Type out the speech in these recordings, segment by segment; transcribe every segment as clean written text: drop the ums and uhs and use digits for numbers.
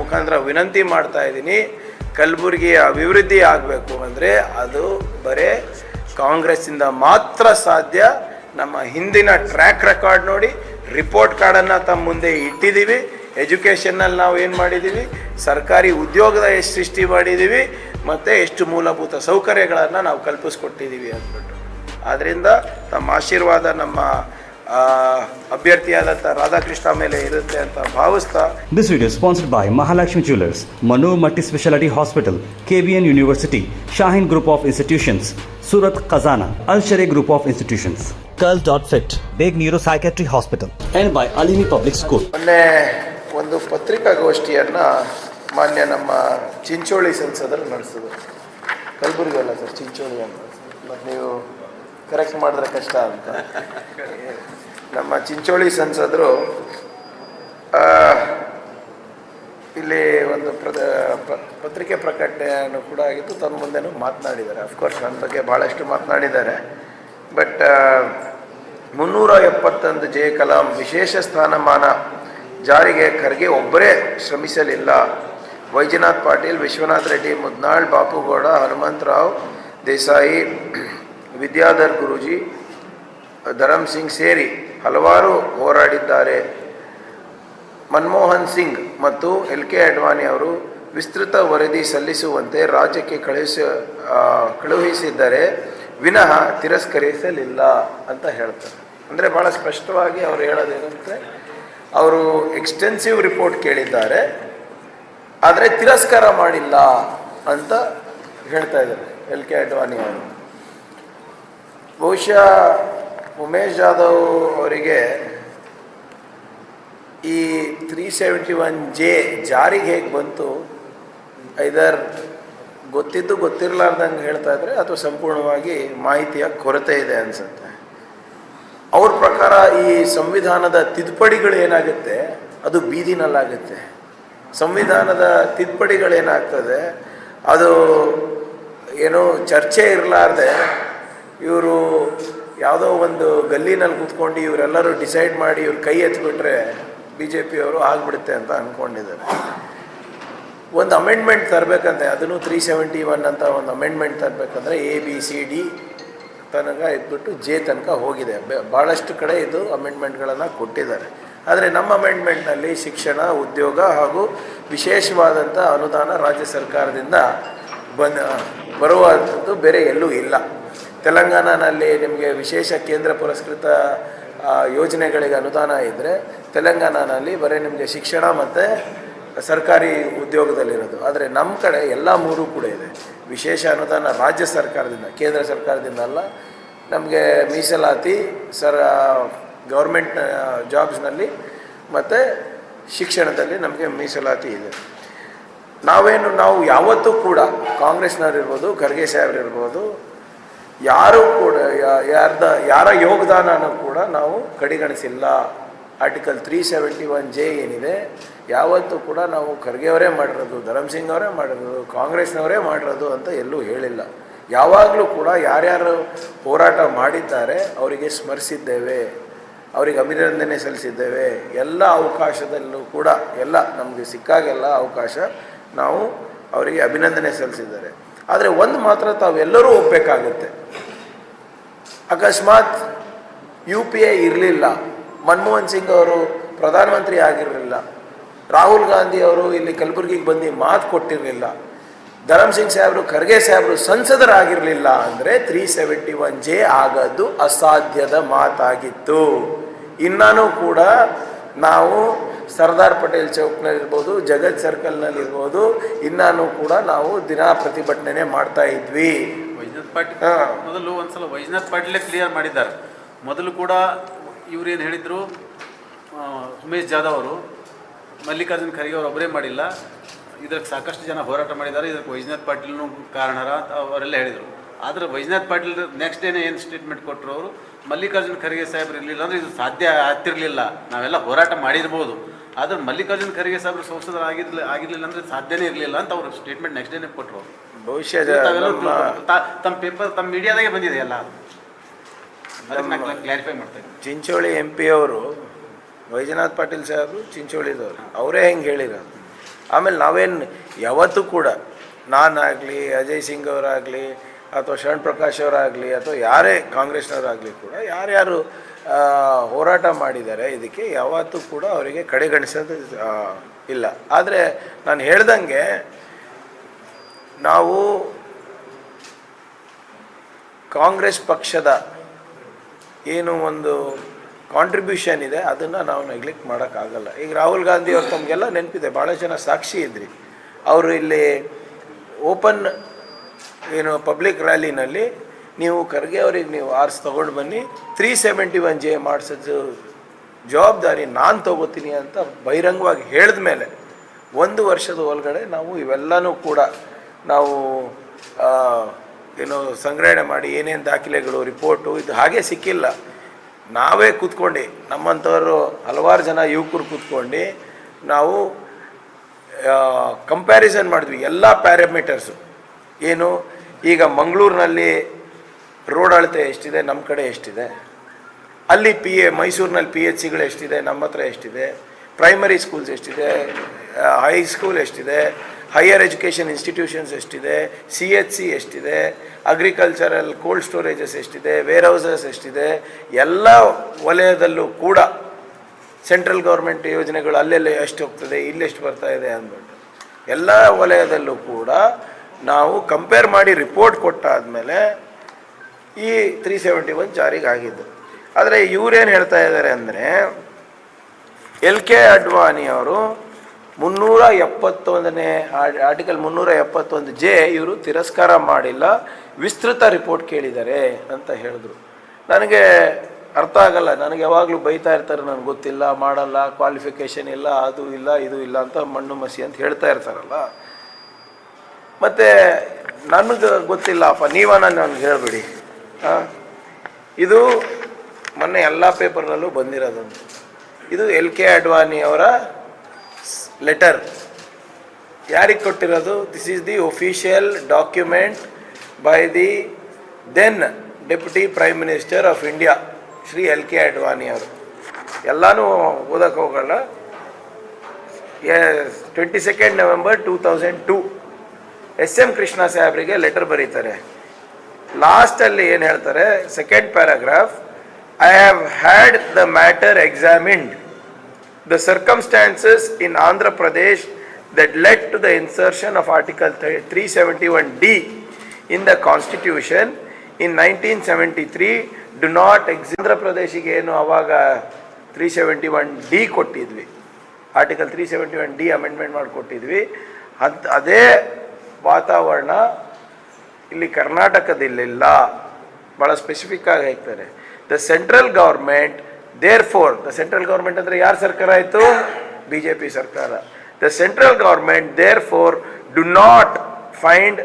ಮುಖಾಂತರ ವಿನಂತಿ ಮಾಡ್ತಾ ಇದ್ದೀನಿ. ಕಲಬುರಗಿಯ ಅಭಿವೃದ್ಧಿ ಆಗಬೇಕು ಅಂದರೆ ಅದು ಬರೇ ಕಾಂಗ್ರೆಸ್ಸಿಂದ ಮಾತ್ರ ಸಾಧ್ಯ. ನಮ್ಮ ಹಿಂದಿನ ಟ್ರ್ಯಾಕ್ ರೆಕಾರ್ಡ್ ನೋಡಿ, ರಿಪೋರ್ಟ್ ಕಾರ್ಡನ್ನು ತಮ್ಮ ಮುಂದೆ ಇಟ್ಟಿದ್ದೀವಿ. ಎಜುಕೇಷನ್ನಲ್ಲಿ ನಾವು ಏನು ಮಾಡಿದ್ದೀವಿ, ಸರ್ಕಾರಿ ಉದ್ಯೋಗದ ಎಷ್ಟು ಸೃಷ್ಟಿ ಮಾಡಿದ್ದೀವಿ, ಮತ್ತು ಎಷ್ಟು ಮೂಲಭೂತ ಸೌಕರ್ಯಗಳನ್ನು ನಾವು ಕಲ್ಪಿಸ್ಕೊಟ್ಟಿದ್ದೀವಿ ಅಂದ್ಬಿಟ್ಟು. ಆದ್ದರಿಂದ ತಮ್ಮ ಆಶೀರ್ವಾದ ನಮ್ಮ ಅಭ್ಯರ್ಥಿಯಾದಂಥ ರಾಧಾಕೃಷ್ಣ ಮೇಲೆ ಇರುತ್ತೆ ಅಂತ ಭಾವಿಸ್ತಾ. This video is sponsored by Mahalakshmi Jewelers, Manoor Multi Speciality Hospital, KBN University, Shaheen Group of Institutions, Surat Khazana, Al Sharia Group of Institutions, Curl.fit, Big Neuropsychiatry Hospital, and by Alimi Public School. ಮೊನ್ನೆ ಒಂದು ಪತ್ರಿಕಾಗೋಷ್ಠಿಯನ್ನು ಮಾನ್ಯ ನಮ್ಮ ಚಿಂಚೋಳಿ ಸಂಸದರು ನಡೆಸಿದ್ರು. ಕಲಬುರಗಿ ಅಲ್ಲ sir, Chincholi ಅಂತ. ಮತ್ತು ನೀವು ಕರೆಕ್ಟ್ ಮಾಡಿದ್ರೆ ಕಷ್ಟ ಅಂತ. ನಮ್ಮ ಚಿಂಚೋಳಿ ಸಂಸದರು ಇಲ್ಲಿ ಒಂದು ಪತ್ರಿಕೆ ಪ್ರಕಟಣೆಯನ್ನು ಕೂಡ ಆಗಿತ್ತು, ತನ್ನ ಮುಂದೆನೂ ಮಾತನಾಡಿದ್ದಾರೆ. ಅಫ್ಕೋರ್ಸ್ ನನ್ನ ಬಗ್ಗೆ ಭಾಳಷ್ಟು ಮಾತನಾಡಿದ್ದಾರೆ. ಬಟ್ 371 ಜೆ ಕಲಾಂ ವಿಶೇಷ ಸ್ಥಾನಮಾನ ಜಾರಿಗೆ ಖರ್ಗೆ ಒಬ್ಬರೇ ಶ್ರಮಿಸಲಿಲ್ಲ. ವೈಜನಾಥ್ ಪಾಟೀಲ್, ವಿಶ್ವನಾಥ್ ರೆಡ್ಡಿ, ಮುದ್ನಾಳ್, ಬಾಪುಗೌಡ, ಹನುಮಂತರಾವ್ ದೇಸಾಯಿ, ವಿದ್ಯಾಧರ್ ಗುರೂಜಿ, ಧರಮ್ ಸಿಂಗ್ ಸೇರಿ ಹಲವಾರು ಹೋರಾಡಿದ್ದಾರೆ. ಮನಮೋಹನ್ ಸಿಂಗ್ ಮತ್ತು LK ಅಡ್ವಾಣಿ ಅವರು ವಿಸ್ತೃತ ವರದಿ ಸಲ್ಲಿಸುವಂತೆ ರಾಜ್ಯಕ್ಕೆ ಕಳುಹಿಸಿದ್ದರೆ ವಿನಃ ತಿರಸ್ಕರಿಸಲಿಲ್ಲ ಅಂತ ಹೇಳ್ತಾರೆ. ಅಂದರೆ ಭಾಳ ಸ್ಪಷ್ಟವಾಗಿ ಅವರು ಹೇಳೋದೇನಂತೆ, ಅವರು ಎಕ್ಸ್ಟೆನ್ಸಿವ್ ರಿಪೋರ್ಟ್ ಕೇಳಿದ್ದಾರೆ, ಆದರೆ ತಿರಸ್ಕಾರ ಮಾಡಿಲ್ಲ ಅಂತ ಹೇಳ್ತಾ ಇದ್ದಾರೆ LK ಅಡ್ವಾಣಿ ಅವರು. ಬಹುಶಃ ಉಮೇಶ್ ಜಾಧವ್ ಅವರಿಗೆ ಈ 371J ಜಾರಿಗೆ ಹೇಗೆ ಬಂತು, ಐದರ್ ಗೊತ್ತಿದ್ದು ಗೊತ್ತಿರಲಾರ್ದಂಗೆ ಹೇಳ್ತಾ ಇದ್ದಾರೆ ಅಥವಾ ಸಂಪೂರ್ಣವಾಗಿ ಮಾಹಿತಿಯ ಕೊರತೆ ಇದೆ ಅನಿಸುತ್ತೆ. ಅವ್ರ ಪ್ರಕಾರ ಈ ಸಂವಿಧಾನದ ತಿದ್ದುಪಡಿಗಳು ಏನಾಗುತ್ತೆ ಅದು ಬೀದಿನಲ್ಲಾಗುತ್ತೆ. ಸಂವಿಧಾನದ ತಿದ್ದುಪಡಿಗಳೇನಾಗ್ತದೆ ಅದು ಏನೋ ಚರ್ಚೆ ಇರಲಾರ್ದೆ ಇವರು ಯಾವುದೋ ಒಂದು ಗಲ್ಲಿನಲ್ಲಿ ಕೂತ್ಕೊಂಡು ಇವರೆಲ್ಲರೂ ಡಿಸೈಡ್ ಮಾಡಿ ಇವ್ರು ಕೈ ಎತ್ತಿಬಿಟ್ರೆ BJP ಅವರು ಆಗಿಬಿಡುತ್ತೆ ಅಂತ ಅಂದ್ಕೊಂಡಿದ್ದಾರೆ. ಒಂದು ಅಮೆಂಡ್ಮೆಂಟ್ ತರಬೇಕಂದ್ರೆ ಅದನ್ನು 371 ಅಂತ ಒಂದು ಅಮೆಂಡ್ಮೆಂಟ್ ತರಬೇಕಂದ್ರೆ ABCD ತನಕ ಇದ್ಬಿಟ್ಟು J ತನಕ ಹೋಗಿದೆ. ಭಾಳಷ್ಟು ಕಡೆ ಇದು ಅಮೆಂಡ್ಮೆಂಟ್ಗಳನ್ನು ಕೊಟ್ಟಿದ್ದಾರೆ. ಆದರೆ ನಮ್ಮ ಅಮೆಂಡ್ಮೆಂಟ್ನಲ್ಲಿ ಶಿಕ್ಷಣ, ಉದ್ಯೋಗ ಹಾಗೂ ವಿಶೇಷವಾದಂಥ ಅನುದಾನ ರಾಜ್ಯ ಸರ್ಕಾರದಿಂದ ಬರುವಂಥದ್ದು ಬೇರೆ ಎಲ್ಲೂ ಇಲ್ಲ. ತೆಲಂಗಾಣನಲ್ಲಿ ನಿಮಗೆ ವಿಶೇಷ ಕೇಂದ್ರ ಪುರಸ್ಕೃತ ಯೋಜನೆಗಳಿಗೆ ಅನುದಾನ ಇದ್ದರೆ ತೆಲಂಗಾಣನಲ್ಲಿ ಬರೀ ನಿಮಗೆ ಶಿಕ್ಷಣ ಮತ್ತು ಸರ್ಕಾರಿ ಉದ್ಯೋಗದಲ್ಲಿರೋದು. ಆದರೆ ನಮ್ಮ ಕಡೆ ಎಲ್ಲ ಮೂರೂ ಕೂಡ ಇದೆ. ವಿಶೇಷ ಅನುದಾನ ರಾಜ್ಯ ಸರ್ಕಾರದಿಂದ, ಕೇಂದ್ರ ಸರ್ಕಾರದಿಂದ ಅಲ್ಲ. ನಮಗೆ ಮೀಸಲಾತಿ ಗೌರ್ಮೆಂಟ್ ಜಾಬ್ಸ್ನಲ್ಲಿ ಮತ್ತು ಶಿಕ್ಷಣದಲ್ಲಿ ನಮಗೆ ಮೀಸಲಾತಿ ಇದೆ. ನಾವು ಯಾವತ್ತೂ ಕೂಡ ಕಾಂಗ್ರೆಸ್ನವ್ರಿರ್ಬೋದು, ಖರ್ಗೆ ಸಾಹೇಬ್ರಿರ್ಬೋದು, ಯಾರೂ ಕೂಡ ಯಾರ ಯೋಗದಾನನೂ ಕೂಡ ನಾವು ಕಡೆಗಣಿಸಿಲ್ಲ. ಆರ್ಟಿಕಲ್ 371J ಏನಿದೆ ಯಾವತ್ತೂ ಕೂಡ ನಾವು ಖರ್ಗೆಯವರೇ ಮಾಡಿರೋದು, ಧರಮ್ ಸಿಂಗ್ ಅವರೇ ಮಾಡಿರೋದು, ಕಾಂಗ್ರೆಸ್ನವರೇ ಮಾಡಿರೋದು ಅಂತ ಎಲ್ಲೂ ಹೇಳಿಲ್ಲ. ಯಾವಾಗಲೂ ಕೂಡ ಯಾರ್ಯಾರು ಹೋರಾಟ ಮಾಡಿದ್ದಾರೆ ಅವರಿಗೆ ಸ್ಮರಿಸಿದ್ದೇವೆ, ಅವರಿಗೆ ಅಭಿನಂದನೆ ಸಲ್ಲಿಸಿದ್ದೇವೆ. ಎಲ್ಲ ಅವಕಾಶದಲ್ಲೂ ಕೂಡ ನಮಗೆ ಸಿಕ್ಕಾಗೆಲ್ಲ ಅವಕಾಶ ನಾವು ಅವರಿಗೆ ಅಭಿನಂದನೆ ಸಲ್ಲಿಸಿದ್ದಾರೆ. ಆದರೆ ಒಂದು ಮಾತ್ರ ತಾವೆಲ್ಲರೂ ಒಪ್ಪಬೇಕಾಗುತ್ತೆ, ಅಕಸ್ಮಾತ್ UPA ಇರಲಿಲ್ಲ, ಮನಮೋಹನ್ ಸಿಂಗ್ ಅವರು ಪ್ರಧಾನಮಂತ್ರಿ ಆಗಿರಲಿಲ್ಲ, ರಾಹುಲ್ ಗಾಂಧಿ ಅವರು ಇಲ್ಲಿ ಕಲಬುರಗಿಗೆ ಬಂದು ಮಾತು ಕೊಟ್ಟಿರಲಿಲ್ಲ, ಧರಮ್ ಸಿಂಗ್ ಸಾಹೇಬರು, ಖರ್ಗೆ ಸಾಹೇಬರು ಸಂಸದರಾಗಿರಲಿಲ್ಲ ಅಂದರೆ 371J ಆಗೋದು ಅಸಾಧ್ಯದ ಮಾತಾಗಿತ್ತು. ಇನ್ನೂ ಕೂಡ ನಾವು ಸರ್ದಾರ್ ಪಟೇಲ್ ಚೌಕ್ನಲ್ಲಿರ್ಬೋದು, ಜಗತ್ ಸರ್ಕಲ್ನಲ್ಲಿರ್ಬೋದು, ಇನ್ನೂ ಕೂಡ ನಾವು ದಿನ ಪ್ರತಿಭಟನೆ ಮಾಡ್ತಾ ಇದ್ವಿ. ವೈಜನಾಥ್ ಪಾಟೀಲ್ ಮೊದಲು ಒಂದ್ಸಲ ವೈಜನಾಥ್ ಪಾಟೀಲೇ ಕ್ಲಿಯರ್ ಮಾಡಿದ್ದಾರೆ. ಮೊದಲು ಕೂಡ ಇವ್ರೇನು ಹೇಳಿದರು, ಉಮೇಶ್ ಜಾಧವ್ ಅವರು, ಮಲ್ಲಿಕಾರ್ಜುನ್ ಖರ್ಗೆ ಅವರು ಒಬ್ಬರೇ ಮಾಡಿಲ್ಲ, ಇದಕ್ಕೆ ಸಾಕಷ್ಟು ಜನ ಹೋರಾಟ ಮಾಡಿದ್ದಾರೆ, ಇದಕ್ಕೆ ವೈಜನಾಥ್ ಪಾಟೀಲ್ನು ಕಾರಣರ ಅಂತ ಅವರೆಲ್ಲ ಹೇಳಿದರು. ಆದರೆ ವೈಜನಾಥ್ ಪಾಟೀಲ್ ನೆಕ್ಸ್ಟ್ ಡೇನೇ ಏನು ಸ್ಟೇಟ್ಮೆಂಟ್ ಕೊಟ್ಟರು ಅವರು, ಮಲ್ಲಿಕಾರ್ಜುನ್ ಖರ್ಗೆ ಸಾಹೇಬ್ರು ಇರಲಿಲ್ಲ ಅಂದರೆ ಇದು ಸಾಧ್ಯ ಆಗ್ತಿರಲಿಲ್ಲ, ನಾವೆಲ್ಲ ಹೋರಾಟ ಮಾಡಿರ್ಬೋದು, ಆದರೆ ಮಲ್ಲಿಕಾರ್ಜುನ್ ಖರ್ಗೆ ಸಾಹೇಬ್ರು ಆಗಿರಲಿಲ್ಲ ಅಂದರೆ ಸಾಧ್ಯನೇ ಇರಲಿಲ್ಲ ಅಂತ ಅವರು ಸ್ಟೇಟ್ಮೆಂಟ್ ನೆಕ್ಸ್ಟ್ ಡೇನೇ ಕೊಟ್ಟರು. ಬಹುಶಃ ತಮ್ಮ ಪೇಪರ್, ತಮ್ಮ ಮೀಡಿಯಾದಾಗೆ ಬಂದಿದೆ ಎಲ್ಲ, ಕ್ಲಾರಿಫೈ ಮಾಡ್ತಾರೆ. ಚಿಂಚೋಳಿ MP ಅವರು, ವೈಜನಾಥ್ ಪಾಟೀಲ್ ಸಾಹೇಬರು ಚಿಂಚೋಳಿದವರು, ಅವರೇ ಹೆಂಗೆ ಹೇಳಿರೋದು. ಆಮೇಲೆ ನಾವೇನು ಯಾವತ್ತೂ ಕೂಡ ನಾನಾಗಲಿ ಅಜಯ್ ಸಿಂಗ್ ಅವರಾಗಲಿ ಅಥವಾ ಶರಣ್ ಪ್ರಕಾಶ್ ಅವರಾಗಲಿ ಅಥವಾ ಯಾರೇ ಕಾಂಗ್ರೆಸ್ನವರಾಗಲಿ ಕೂಡ ಯಾರ್ಯಾರು ಹೋರಾಟ ಮಾಡಿದ್ದಾರೆ ಇದಕ್ಕೆ ಯಾವತ್ತೂ ಕೂಡ ಅವರಿಗೆ ಕಡೆಗಣಿಸೋದು ಇಲ್ಲ. ಆದರೆ ನಾನು ಹೇಳ್ದಂಗೆ ನಾವು ಕಾಂಗ್ರೆಸ್ ಪಕ್ಷದ ಏನು ಒಂದು ಕಾಂಟ್ರಿಬ್ಯೂಷನ್ ಇದೆ ಅದನ್ನು ನಾವು ನೆಗ್ಲೆಕ್ಟ್ ಮಾಡೋಕ್ಕಾಗಲ್ಲ. ಈಗ ರಾಹುಲ್ ಗಾಂಧಿ ಅವ್ರು ತಮಗೆಲ್ಲ ನೆನಪಿದೆ, ಭಾಳ ಜನ ಸಾಕ್ಷಿ ಇದ್ರಿ. ಅವರು ಇಲ್ಲಿ ಓಪನ್ ಏನು ಪಬ್ಲಿಕ್ ರ್ಯಾಲಿನಲ್ಲಿ ನೀವು ಖರ್ಗೆ ಅವ್ರಿಗೆ ನೀವು ಆರ್ಸ್ ತೊಗೊಂಡು ಬನ್ನಿ, 371J ಮಾಡಿಸೋದು ಜವಾಬ್ದಾರಿ ನಾನು ತೊಗೋತೀನಿ ಅಂತ ಬಹಿರಂಗವಾಗಿ ಹೇಳಿದ ಮೇಲೆ 1 ವರ್ಷದ ಒಳಗಡೆ ನಾವು ಇವೆಲ್ಲನೂ ಕೂಡ ನಾವು ಏನು ಸಂಗ್ರಹಣೆ ಮಾಡಿ ಏನೇನು ದಾಖಲೆಗಳು ರಿಪೋರ್ಟು ಇದು ಹಾಗೆ ಸಿಕ್ಕಿಲ್ಲ. ನಾವೇ ಕೂತ್ಕೊಂಡು ನಮ್ಮಂಥವರು ಹಲವಾರು ಜನ ಯುವಕರು ಕೂತ್ಕೊಂಡು ನಾವು ಕಂಪ್ಯಾರಿಸನ್ ಮಾಡಿದ್ವಿ ಎಲ್ಲ ಪ್ಯಾರಾಮೀಟರ್ಸು. ಏನು ಈಗ ಮಂಗಳೂರಿನಲ್ಲಿ ರೋಡ್ ಅಳತೆ ಎಷ್ಟಿದೆ, ನಮ್ಮ ಕಡೆ ಎಷ್ಟಿದೆ, ಅಲ್ಲಿ ಮೈಸೂರಿನಲ್ಲಿ PHCಗಳು ಎಷ್ಟಿದೆ, ನಮ್ಮ ಹತ್ರ ಎಷ್ಟಿದೆ, ಪ್ರೈಮರಿ ಸ್ಕೂಲ್ಸ್ ಎಷ್ಟಿದೆ, ಹೈಸ್ಕೂಲ್ ಎಷ್ಟಿದೆ, ಹೈಯರ್ ಎಜುಕೇಷನ್ ಇನ್ಸ್ಟಿಟ್ಯೂಷನ್ಸ್ ಎಷ್ಟಿದೆ, CHC ಎಷ್ಟಿದೆ, ಅಗ್ರಿಕಲ್ಚರಲ್ ಕೋಲ್ಡ್ ಸ್ಟೋರೇಜಸ್ ಎಷ್ಟಿದೆ, ವೇರ್ ಹೌಸಸ್ ಎಷ್ಟಿದೆ, ಎಲ್ಲ ವಲಯದಲ್ಲೂ ಕೂಡ ಸೆಂಟ್ರಲ್ ಗೌರ್ಮೆಂಟ್ ಯೋಜನೆಗಳು ಅಲ್ಲೆಲ್ಲ ಎಷ್ಟು ಹೋಗ್ತದೆ, ಇಲ್ಲೆಷ್ಟು ಬರ್ತಾ ಇದೆ ಅಂದ್ಬಿಟ್ಟು ಎಲ್ಲ ವಲಯದಲ್ಲೂ ಕೂಡ ನಾವು ಕಂಪೇರ್ ಮಾಡಿ ರಿಪೋರ್ಟ್ ಕೊಟ್ಟಾದಮೇಲೆ ಈ 371 ಜಾರಿಗೆ ಆಗಿದ್ದು. ಆದರೆ ಇವರೇನು ಹೇಳ್ತಾ ಇದ್ದಾರೆ ಅಂದರೆ LK ಅಡ್ವಾಣಿ ಅವರು 371ನೇ ಆರ್ಟಿಕಲ್ 371J ಇವರು ತಿರಸ್ಕಾರ ಮಾಡಿಲ್ಲ, ವಿಸ್ತೃತ ರಿಪೋರ್ಟ್ ಕೇಳಿದ್ದಾರೆ ಅಂತ ಹೇಳಿದ್ರು. ನನಗೆ ಅರ್ಥ ಆಗಲ್ಲ. ನನಗೆ ಯಾವಾಗಲೂ ಬೈತಾ ಇರ್ತಾರೆ, ನನಗೆ ಗೊತ್ತಿಲ್ಲ, ಮಾಡಲ್ಲ, ಕ್ವಾಲಿಫಿಕೇಷನ್ ಇಲ್ಲ, ಅದು ಇಲ್ಲ, ಇದು ಇಲ್ಲ ಅಂತ ಮಣ್ಣು ಮಸಿ ಅಂತ ಹೇಳ್ತಾ ಇರ್ತಾರಲ್ಲ. ಮತ್ತು ನನಗೆ ಗೊತ್ತಿಲ್ಲಪ್ಪ, ನನಗೆ ಹೇಳಬೇಡಿ. ಇದು ಮೊನ್ನೆ ಎಲ್ಲ ಪೇಪರ್ನಲ್ಲೂ ಬಂದಿರೋದಂತ. ಇದು LK ಅಡ್ವಾಣಿ ಅವರ ಲೆಟರ್. ಯಾರಿಗೆ ಕೊಟ್ಟಿರೋದು? This is the official document by the then deputy prime minister of India Shri LK Advani ಅವರು. ಎಲ್ಲನೂ ಓದಕ್ಕೆ ಹೋಗಲ್ಲ. 22 ನವೆಂಬರ್ 2002 SM ಕೃಷ್ಣ ಸಾಹೇಬ್ರಿಗೆ ಲೆಟರ್ ಬರೀತಾರೆ. ಲಾಸ್ಟಲ್ಲಿ ಏನು ಹೇಳ್ತಾರೆ, second paragraph, I have had the matter examined, the circumstances in Andhra Pradesh that led to the insertion of Article 371D in the Constitution in 1973 do not exist. Andhra Pradeshige ಏನು ಆವಾಗ 371D ಕೊಟ್ಟಿದ್ವಿ, article 371D amendment ಮಾಡಿಕೊಟ್ಟಿದ್ವಿ. ಅದೇ ವಾತಾವರಣ ಇಲ್ಲಿ ಕರ್ನಾಟಕದಲ್ಲಿಲ್ಲ. ಭಾಳ specific ಆಗಿ ಹೇಳ್ತಾರೆ, the central government therefore the central government ಅಂದರೆ ಯಾರ ಸರ್ಕಾರ ಆಯಿತು? BJP ಸರ್ಕಾರ. The central government therefore do not find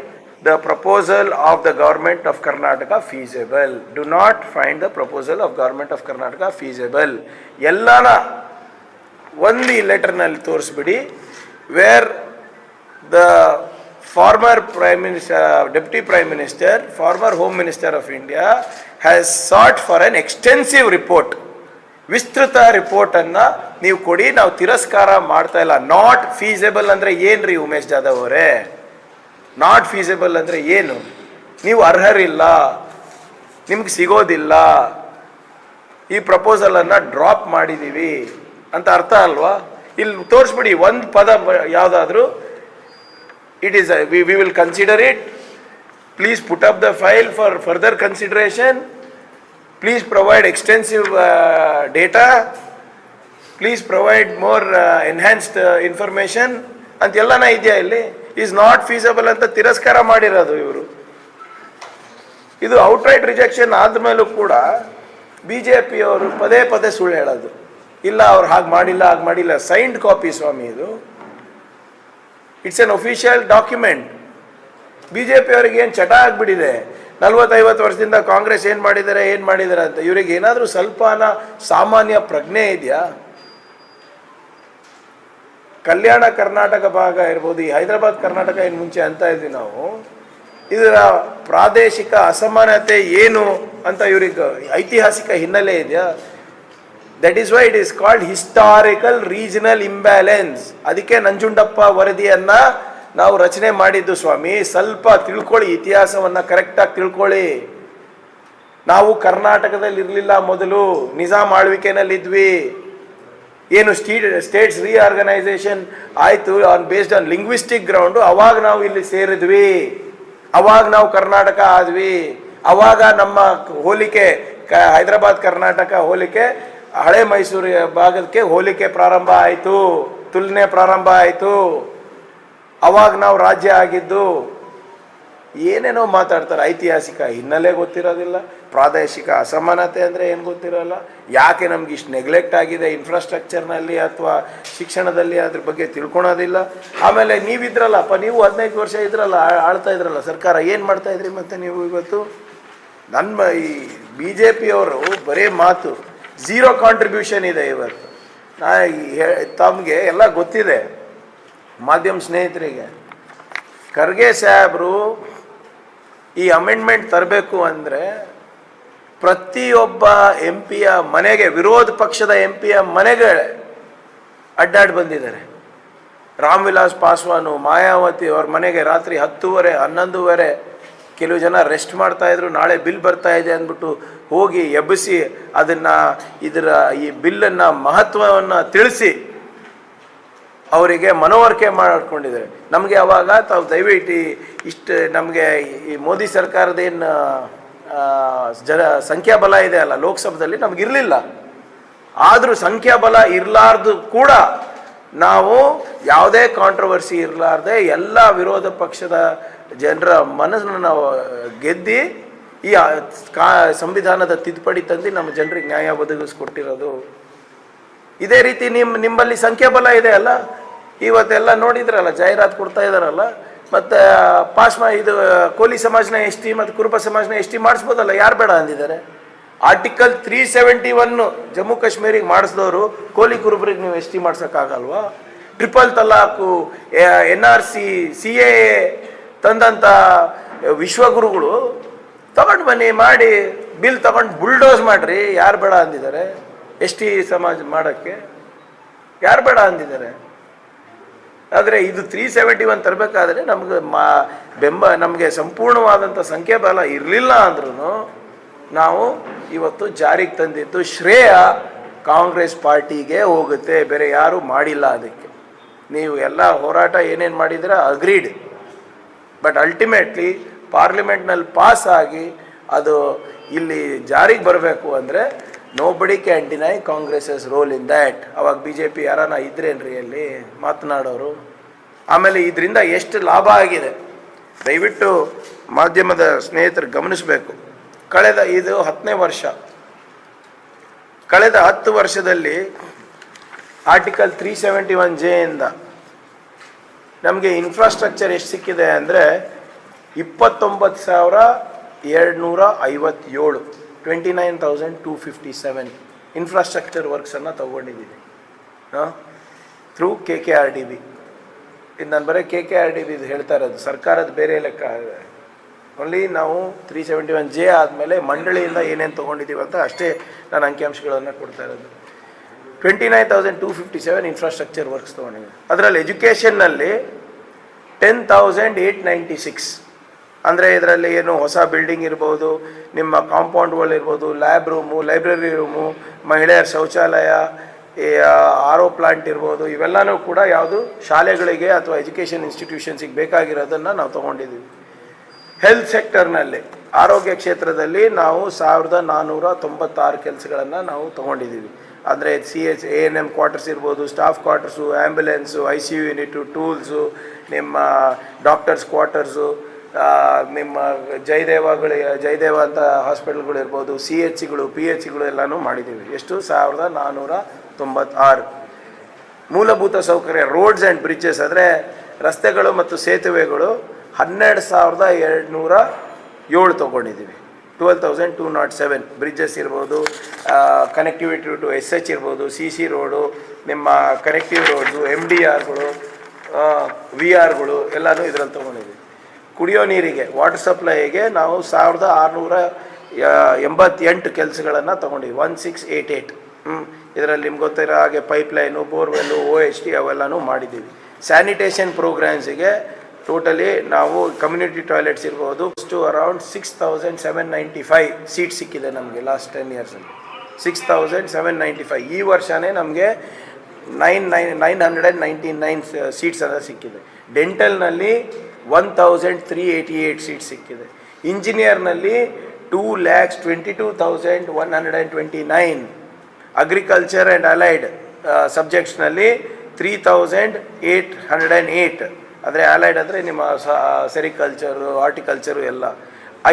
the proposal of the government of Karnataka feasible. Do not find the proposal of government of Karnataka feasible. ಎಲ್ಲಾನ ಒಂದು ಈ ಲೆಟರ್ನಲ್ಲಿ ತೋರಿಸ್ಬಿಡಿ, where the former prime minister, deputy prime minister, former home minister of India has sought for an extensive report. ವಿಸ್ತೃತ ರಿಪೋರ್ಟನ್ನು ನೀವು ಕೊಡಿ, ನಾವು ತಿರಸ್ಕಾರ ಮಾಡ್ತಾ ಇಲ್ಲ. ನಾಟ್ ಫೀಸಿಬಲ್ ಅಂದರೆ ಏನು ರೀ ಉಮೇಶ್ ಜಾಧವ್ ಅವರೇ? ನಾಟ್ ಫೀಸಿಬಲ್ ಅಂದರೆ ಏನು? ನೀವು ಅರ್ಹರಿಲ್ಲ, ನಿಮ್ಗೆ ಸಿಗೋದಿಲ್ಲ, ಈ ಪ್ರಪೋಸಲನ್ನು ಡ್ರಾಪ್ ಮಾಡಿದ್ದೀವಿ ಅಂತ ಅರ್ಥ ಅಲ್ವಾ? ಇಲ್ಲಿ ತೋರಿಸ್ಬಿಡಿ ಒಂದು ಪದ ಯಾವುದಾದ್ರೂ, it is we will consider it, please put up the file for further consideration, please provide extensive data, please provide more enhanced information ಅಂತೆಲ್ಲನ ಇದೆಯಾ ಇಲ್ಲಿ? ಈಸ್ ನಾಟ್ ಫೀಸಿಬಲ್ ಅಂತ ತಿರಸ್ಕಾರ ಮಾಡಿರೋದು ಇವರು. ಇದು ಔಟ್ರೈಟ್ ರಿಜೆಕ್ಷನ್ ಆದಮೇಲೂ ಕೂಡ BJP ಅವರು ಪದೇ ಪದೇ ಸುಳ್ಳು ಹೇಳೋದು, ಇಲ್ಲ ಅವ್ರು ಹಾಗೆ ಮಾಡಿಲ್ಲ. ಸೈನ್ಡ್ ಕಾಪಿ ಸ್ವಾಮಿ ಇದು. It's an official document. BJP ಅವರಿಗೆ ಏನು ಚಟ ಆಗಿಬಿಟ್ಟಿದೆ, 40-50 ವರ್ಷದಿಂದ ಕಾಂಗ್ರೆಸ್ ಏನು ಮಾಡಿದ್ದಾರೆ ಅಂತ. ಇವರಿಗೆ ಏನಾದರೂ ಸ್ವಲ್ಪನ ಸಾಮಾನ್ಯ ಪ್ರಜ್ಞೆ ಇದೆಯಾ? ಕಲ್ಯಾಣ ಕರ್ನಾಟಕ ಭಾಗ ಇರ್ಬೋದು, ಈ ಹೈದರಾಬಾದ್ ಕರ್ನಾಟಕ ಏನು ಮುಂಚೆ ಅಂತ ಇದ್ವಿ ನಾವು, ಇದರ ಪ್ರಾದೇಶಿಕ ಅಸಮಾನತೆ ಏನು ಅಂತ ಇವ್ರಿಗೆ ಐತಿಹಾಸಿಕ ಹಿನ್ನೆಲೆ ಇದೆಯಾ? That is why it is called historical regional imbalance. ಅದಕ್ಕೆ ನಂಜುಂಡಪ್ಪ ವರದಿಯನ್ನು ನಾವು ರಚನೆ ಮಾಡಿದ್ದು ಸ್ವಾಮಿ. ಸ್ವಲ್ಪ ತಿಳ್ಕೊಳ್ಳಿ, ಇತಿಹಾಸವನ್ನು ಕರೆಕ್ಟಾಗಿ ತಿಳ್ಕೊಳ್ಳಿ. ನಾವು ಕರ್ನಾಟಕದಲ್ಲಿ ಇರಲಿಲ್ಲ, ಮೊದಲು ನಿಜಾಮ್ ಆಳ್ವಿಕೆನಲ್ಲಿದ್ವಿ. ಏನು ಸ್ಟೇಟ್ಸ್ ರೀಆರ್ಗನೈಸೇಷನ್ ಆಯಿತು ಬೇಸ್ಡ್ ಆನ್ ಲಿಂಗ್ವಿಸ್ಟಿಕ್ ಗ್ರೌಂಡು, ಅವಾಗ ನಾವು ಇಲ್ಲಿ ಸೇರಿದ್ವಿ, ಅವಾಗ ನಾವು ಕರ್ನಾಟಕ ಆದ್ವಿ. ಅವಾಗ ನಮ್ಮ ಹೋಲಿಕೆ ಹೈದರಾಬಾದ್ ಕರ್ನಾಟಕ ಹೋಲಿಕೆ ಹಳೆ ಮೈಸೂರು ಭಾಗಕ್ಕೆ ಹೋಲಿಕೆ ಪ್ರಾರಂಭ ಆಯಿತು, ತುಲನೆ ಪ್ರಾರಂಭ ಆಯಿತು. ಅವಾಗ ನಾವು ರಾಜ್ಯ ಆಗಿದ್ದು. ಏನೇನೋ ಮಾತಾಡ್ತಾರೆ. ಐತಿಹಾಸಿಕ ಹಿನ್ನೆಲೆ ಗೊತ್ತಿರೋದಿಲ್ಲ, ಪ್ರಾದೇಶಿಕ ಅಸಮಾನತೆ ಅಂದರೆ ಏನು ಗೊತ್ತಿರೋಲ್ಲ, ಯಾಕೆ ನಮ್ಗೆ ಇಷ್ಟು ನೆಗ್ಲೆಕ್ಟ್ ಆಗಿದೆ ಇನ್ಫ್ರಾಸ್ಟ್ರಕ್ಚರ್ನಲ್ಲಿ ಅಥವಾ ಶಿಕ್ಷಣದಲ್ಲಿ, ಅದ್ರ ಬಗ್ಗೆ ತಿಳ್ಕೊಳೋದಿಲ್ಲ. ಆಮೇಲೆ ನೀವಿದ್ರಲ್ಲಪ್ಪ, ನೀವು 15 ವರ್ಷ ಇದ್ರಲ್ಲ, ಆಳ್ತಾ ಇದ್ರಲ್ಲ ಸರ್ಕಾರ, ಏನು ಮಾಡ್ತಾ ಇದ್ರಿ ಮತ್ತೆ ನೀವು ಇವತ್ತು? ನನ್ನ ಈ ಬಿ ಜೆ ಪಿಯವರು ಬರೀ ಮಾತು, ಝೀರೋ ಕಾಂಟ್ರಿಬ್ಯೂಷನ್ ಇದೆ ಇವತ್ತು. ತಮಗೆ ಎಲ್ಲ ಗೊತ್ತಿದೆ, ಮಾಧ್ಯಮ ಸ್ನೇಹಿತರಿಗೆ. ಖರ್ಗೆ ಸಾಹೇಬರು ಈ ಅಮೆಂಡ್ಮೆಂಟ್ ತರಬೇಕು ಅಂದರೆ ಪ್ರತಿಯೊಬ್ಬ ಎಂ ಪಿಯ ಮನೆಗೆ, ವಿರೋಧ ಪಕ್ಷದ ಎಂ ಪಿಯ ಮನೆಗೆ ಅಡ್ಡಾಡಿ ಬಂದಿದ್ದಾರೆ. ರಾಮ್ ವಿಲಾಸ್ ಪಾಸ್ವಾನು, ಮಾಯಾವತಿ ಅವ್ರ ಮನೆಗೆ ರಾತ್ರಿ 10:30, 11:30 ಕೆಲವು ಜನ ರೆಸ್ಟ್ ಮಾಡ್ತಾಯಿದ್ರು. ನಾಳೆ ಬಿಲ್ ಬರ್ತಾ ಇದೆ ಅಂದ್ಬಿಟ್ಟು ಹೋಗಿ ಎಬ್ಬಿಸಿ ಈ ಬಿಲ್ಲನ್ನು ಮಹತ್ವವನ್ನು ತಿಳಿಸಿ ಅವರಿಗೆ ಮನವರಿಕೆ ಮಾಡಿಕೊಂಡಿದ್ದಾರೆ. ನಮಗೆ ಅವಾಗ ತಾವು ದಯವಿಟ್ಟು ಇಷ್ಟು ನಮಗೆ ಈ ಮೋದಿ ಸರ್ಕಾರದೇನು ಸಂಖ್ಯಾಬಲ ಇದೆ ಅಲ್ಲ ಲೋಕಸಭೆಯಲ್ಲಿ, ನಮಗಿರಲಿಲ್ಲ. ಆದರೂ ಸಂಖ್ಯಾಬಲ ಇರಲಾರ್ದು ಕೂಡ ನಾವು ಯಾವುದೇ ಕಾಂಟ್ರವರ್ಸಿ ಇರಲಾರ್ದೆ ಎಲ್ಲ ವಿರೋಧ ಪಕ್ಷದ ಜನರ ಮನಸ್ಸನ್ನು ನಾವು ಗೆದ್ದು ಈ ಸಂವಿಧಾನದ ತಿದ್ದುಪಡಿ ತಂದು ನಮ್ಮ ಜನರಿಗೆ ನ್ಯಾಯ ಒದಗಿಸ್ಕೊಟ್ಟಿರೋದು. ಇದೇ ರೀತಿ ನಿಮ್ಮಲ್ಲಿ ಸಂಖ್ಯಾಬಲ ಇದೆ ಅಲ್ಲ, ಇವತ್ತೆಲ್ಲ ನೋಡಿದ್ರಲ್ಲ, ಜಾಹೀರಾತು ಕೊಡ್ತಾ ಇದ್ದಾರಲ್ಲ. ಮತ್ತು ಇದು ಕೋಲಿ ಸಮಾಜನ ಎಸ್ ಟಿ ಮತ್ತು ಕುರುಬ ಸಮಾಜನ ಎಸ್ ಟಿ ಮಾಡಿಸ್ಬೋದಲ್ಲ, ಯಾರು ಬೇಡ ಅಂದಿದ್ದಾರೆ? ಆರ್ಟಿಕಲ್ 371 ಜಮ್ಮು ಕಾಶ್ಮೀರಿಗೆ ಮಾಡಿಸಿದವರು ಕೋಲಿ ಕುರುಬರಿಗೆ ನೀವು ಎಸ್ ಟಿ ಮಾಡ್ಸೋಕ್ಕಾಗಲ್ವಾ? ಟ್ರಿಪಲ್ ತಲಾಕು, NRC, CAA ತಂದಂಥ ವಿಶ್ವಗುರುಗಳು ತಗೊಂಡು ಬನ್ನಿ, ಮಾಡಿ ಬಿಲ್ ತಗೊಂಡು ಬುಲ್ಡೋಸ್ ಮಾಡಿರಿ. ಯಾರು ಬೇಡ ಅಂದಿದ್ದಾರೆ? ಎಸ್ ಟಿ ಸಮಾಜ ಮಾಡೋಕ್ಕೆ ಯಾರು ಬೇಡ ಅಂದಿದ್ದಾರೆ? ಆದರೆ ಇದು 371 ತರಬೇಕಾದ್ರೆ ನಮಗೆ ನಮಗೆ ಸಂಪೂರ್ಣವಾದಂಥ ಸಂಖ್ಯಾಬಲ ಇರಲಿಲ್ಲ ಅಂದ್ರೂ ನಾವು ಇವತ್ತು ಜಾರಿಗೆ ತಂದಿದ್ದು ಶ್ರೇಯ ಕಾಂಗ್ರೆಸ್ ಪಾರ್ಟಿಗೆ ಹೋಗುತ್ತೆ, ಬೇರೆ ಯಾರೂ ಮಾಡಿಲ್ಲ. ಅದಕ್ಕೆ ನೀವು ಎಲ್ಲ ಹೋರಾಟ ಏನೇನು ಮಾಡಿದ್ರೆ ಅಗ್ರೀಡ್, ಬಟ್ ಅಲ್ಟಿಮೇಟ್ಲಿ ಪಾರ್ಲಿಮೆಂಟ್ನಲ್ಲಿ ಪಾಸ್ ಆಗಿ ಅದು ಇಲ್ಲಿ ಜಾರಿಗೆ ಬರಬೇಕು ಅಂದರೆ nobody can deny Congress's role in that. ಅವಾಗ BJP ಯಾರನ್ನ ಇದ್ರೇನ್ರಿ ಅಲ್ಲಿ ಮಾತನಾಡೋರು? ಆಮೇಲೆ ಇದರಿಂದ ಎಷ್ಟು ಲಾಭ ಆಗಿದೆ ದಯವಿಟ್ಟು ಮಾಧ್ಯಮದ ಸ್ನೇಹಿತರು ಗಮನಿಸಬೇಕು. ಇದು 10ನೇ ವರ್ಷ. ಕಳೆದ 10 ವರ್ಷದಲ್ಲಿ ಆರ್ಟಿಕಲ್ 371J ಇಂದ ನಮಗೆ ಇನ್ಫ್ರಾಸ್ಟ್ರಕ್ಚರ್ ಎಷ್ಟು ಸಿಕ್ಕಿದೆ ಅಂದರೆ 29,257, 29,257 ಇನ್ಫ್ರಾಸ್ಟ್ರಕ್ಚರ್ ವರ್ಕ್ಸನ್ನು ತಗೊಂಡಿದ್ದೀವಿ ಥ್ರೂ KKRDB. ಇದು ನಾನು ಬರೀ KKRDB ಇದು ಹೇಳ್ತಾ ಇರೋದು, ಸರ್ಕಾರದ ಬೇರೆ ಲೆಕ್ಕ. ಓನ್ಲಿ ನಾವು 371J ಆದಮೇಲೆ ಮಂಡಳಿಯಿಂದ ಏನೇನು ತೊಗೊಂಡಿದ್ದೀವಿ ಅಂತ ಅಷ್ಟೇ ನಾನು ಅಂಕಿಅಂಶಗಳನ್ನು ಕೊಡ್ತಾ ಇರೋದು. 29,257 ಇನ್ಫ್ರಾಸ್ಟ್ರಕ್ಚರ್ ವರ್ಕ್ಸ್ ತೊಗೊಂಡಿದ್ದೀವಿ. ಅದರಲ್ಲಿ ಎಜುಕೇಷನ್ನಲ್ಲಿ 10,896 ಅಂದರೆ ಇದರಲ್ಲಿ ಏನು ಹೊಸ ಬಿಲ್ಡಿಂಗ್ ಇರ್ಬೋದು, ನಿಮ್ಮ ಕಾಂಪೌಂಡ್ಗಳಿರ್ಬೋದು, ಲ್ಯಾಬ್ ರೂಮು, ಲೈಬ್ರರಿ ರೂಮು, ಮಹಿಳೆಯರ ಶೌಚಾಲಯ, RO ಪ್ಲಾಂಟ್ ಇರ್ಬೋದು, ಇವೆಲ್ಲನೂ ಕೂಡ ಯಾವುದು ಶಾಲೆಗಳಿಗೆ ಅಥವಾ ಎಜುಕೇಷನ್ ಇನ್ಸ್ಟಿಟ್ಯೂಷನ್ಸಿಗೆ ಬೇಕಾಗಿರೋದನ್ನು ನಾವು ತೊಗೊಂಡಿದ್ದೀವಿ. ಹೆಲ್ತ್ ಸೆಕ್ಟರ್ನಲ್ಲಿ ಆರೋಗ್ಯ ಕ್ಷೇತ್ರದಲ್ಲಿ ನಾವು 1,496 ಕೆಲಸಗಳನ್ನು ನಾವು ತೊಗೊಂಡಿದ್ದೀವಿ. ಅಂದರೆ ANM ಕ್ವಾರ್ಟರ್ಸ್ ಇರ್ಬೋದು, staff quarters, ambulance, ICU unit, tools, ನಿಮ್ಮ ಡಾಕ್ಟರ್ಸ್ ಕ್ವಾರ್ಟರ್ಸು, ನಿಮ್ಮ ಜಯದೇವ ಅಂತ ಹಾಸ್ಪಿಟಲ್ಗಳು ಇರ್ಬೋದು, CHಗಳು, PHಗಳು ಎಲ್ಲನೂ ಮಾಡಿದ್ದೀವಿ. ಎಷ್ಟು? 1,496. ಮೂಲಭೂತ ಸೌಕರ್ಯ ರೋಡ್ಸ್ ಆ್ಯಂಡ್ ಬ್ರಿಡ್ಜಸ್ ಅಂದರೆ ರಸ್ತೆಗಳು ಮತ್ತು ಸೇತುವೆಗಳು 12,207 ತೊಗೊಂಡಿದ್ದೀವಿ. 12,207 ಬ್ರಿಡ್ಜಸ್ ಇರ್ಬೋದು, ಕನೆಕ್ಟಿವಿಟಿ ಟು SH ಇರ್ಬೋದು, CC ರೋಡು, ನಿಮ್ಮ ಕನೆಕ್ಟಿವ್ ರೋಡ್ಸು, MDRಗಳು, VRಗಳು ಎಲ್ಲನೂ ಇದರಲ್ಲಿ ತೊಗೊಂಡಿದ್ದೀವಿ. ಕುಡಿಯೋ ನೀರಿಗೆ ವಾಟರ್ ಸಪ್ಲೈಗೆ ನಾವು 1,688 ಕೆಲಸಗಳನ್ನು ತೊಗೊಂಡಿದ್ದೀವಿ. 1688. ಇದರಲ್ಲಿ ನಿಮ್ಗೆ ಗೊತ್ತಿರೋ ಹಾಗೆ ಪೈಪ್ಲೈನು, ಬೋರ್ವೆಲ್ಲು, OHT ಅವೆಲ್ಲನೂ ಮಾಡಿದ್ದೀವಿ. ಸ್ಯಾನಿಟೇಷನ್ ಪ್ರೋಗ್ರಾಮ್ಸಿಗೆ ಟೋಟಲಿ ನಾವು ಕಮ್ಯುನಿಟಿ ಟಾಯ್ಲೆಟ್ಸ್ ಇರ್ಬೋದು ಅರೌಂಡ್ 6,795 ಸೀಟ್ ಸಿಕ್ಕಿದೆ ನಮಗೆ ಲಾಸ್ಟ್ 10 ಇಯರ್ಸಲ್ಲಿ. 6,795. ಈ ವರ್ಷವೇ ನಮಗೆ 999 ಸೀಟ್ಸ್ ಎಲ್ಲ ಸಿಕ್ಕಿದೆ. ಡೆಂಟಲ್ನಲ್ಲಿ 1,388 ಸೀಟ್ ಸಿಕ್ಕಿದೆ. ಇಂಜಿನಿಯರ್ನಲ್ಲಿ 2,22,129. ಅಗ್ರಿಕಲ್ಚರ್ ಆ್ಯಂಡ್ ಅಲೈಡ್ ಸಬ್ಜೆಕ್ಟ್ಸ್ನಲ್ಲಿ 3,808. ಅಂದರೆ ಅಲೈಡ್ ಅಂದರೆ ನಿಮ್ಮ ಸೆರಿಕಲ್ಚರು, ಹಾರ್ಟಿಕಲ್ಚರು ಎಲ್ಲ.